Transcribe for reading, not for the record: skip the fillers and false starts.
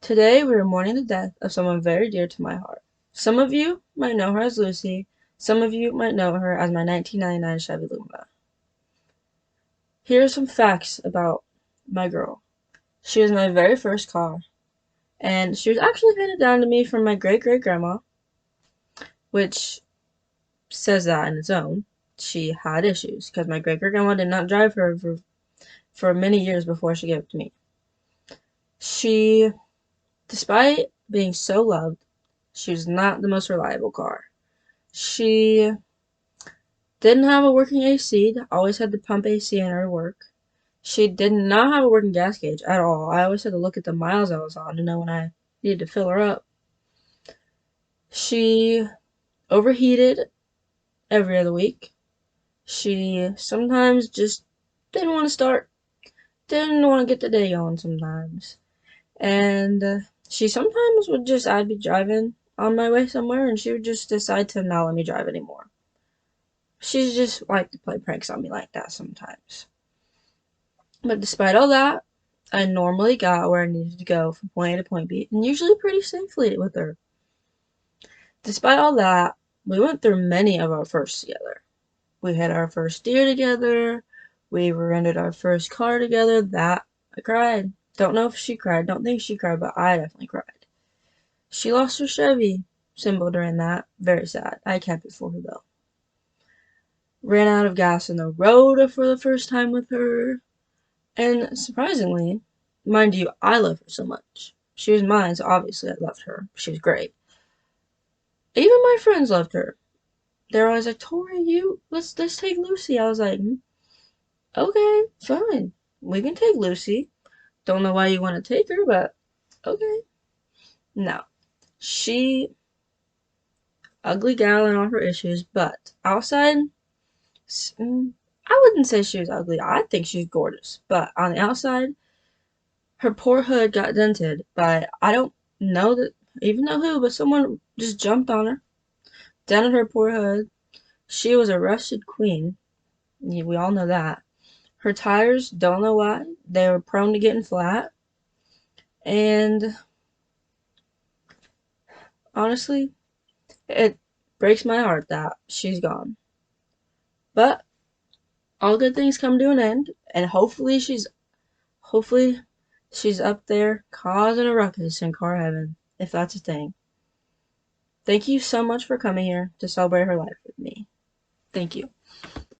Today we are mourning the death of someone very dear to my heart. Some of you might know her as Lucy. Some of you might know her as my 1999 Chevy Lumina. Here are some facts about my girl. She was my very first car, and she was actually handed down to me from my great-great-grandma, which says that in its own. She had issues because my great-great-grandma did not drive her for many years before she gave it to me. She, despite being so loved, she was not the most reliable car. She didn't have a working AC, always had to pump AC in her to work. She did not have a working gas gauge at all. I always had to look at the miles I was on to know when I needed to fill her up. She overheated every other week. She sometimes just didn't want to start, didn't want to get the day going sometimes. And she sometimes would just, I'd be driving on my way somewhere and she would just decide to not let me drive anymore. She's just like to play pranks on me like that sometimes. But despite all that, I normally got where I needed to go from point A to point B, and usually pretty safely with her. Despite all that, we went through many of our firsts together. We had our first deer together. We rented our first car together. That I cried. Don't know if she cried. Don't think she cried, but I definitely cried. She lost her Chevy symbol during that. Very sad. I kept it for her though. Ran out of gas in the road for the first time with her. And surprisingly, mind you, I love her so much. She was mine, so obviously I loved her. She was great. Even my friends loved her. They're always like, Tori, let's take Lucy. I was like, okay, fine. We can take Lucy. Don't know why you want to take her, but okay. No. She, ugly gal and all her issues, but outside, I wouldn't say she was ugly. I think she's gorgeous. But on the outside, her poor hood got dented by, I don't know that, even know who, but someone just jumped on her, dented her poor hood. She was a rusted queen. Yeah, we all know that. Her tires, don't know why, they were prone to getting flat. And honestly, it breaks my heart that she's gone. But all good things come to an end, and hopefully she's up there causing a ruckus in car heaven, if that's a thing. Thank you so much for coming here to celebrate her life with me. Thank you.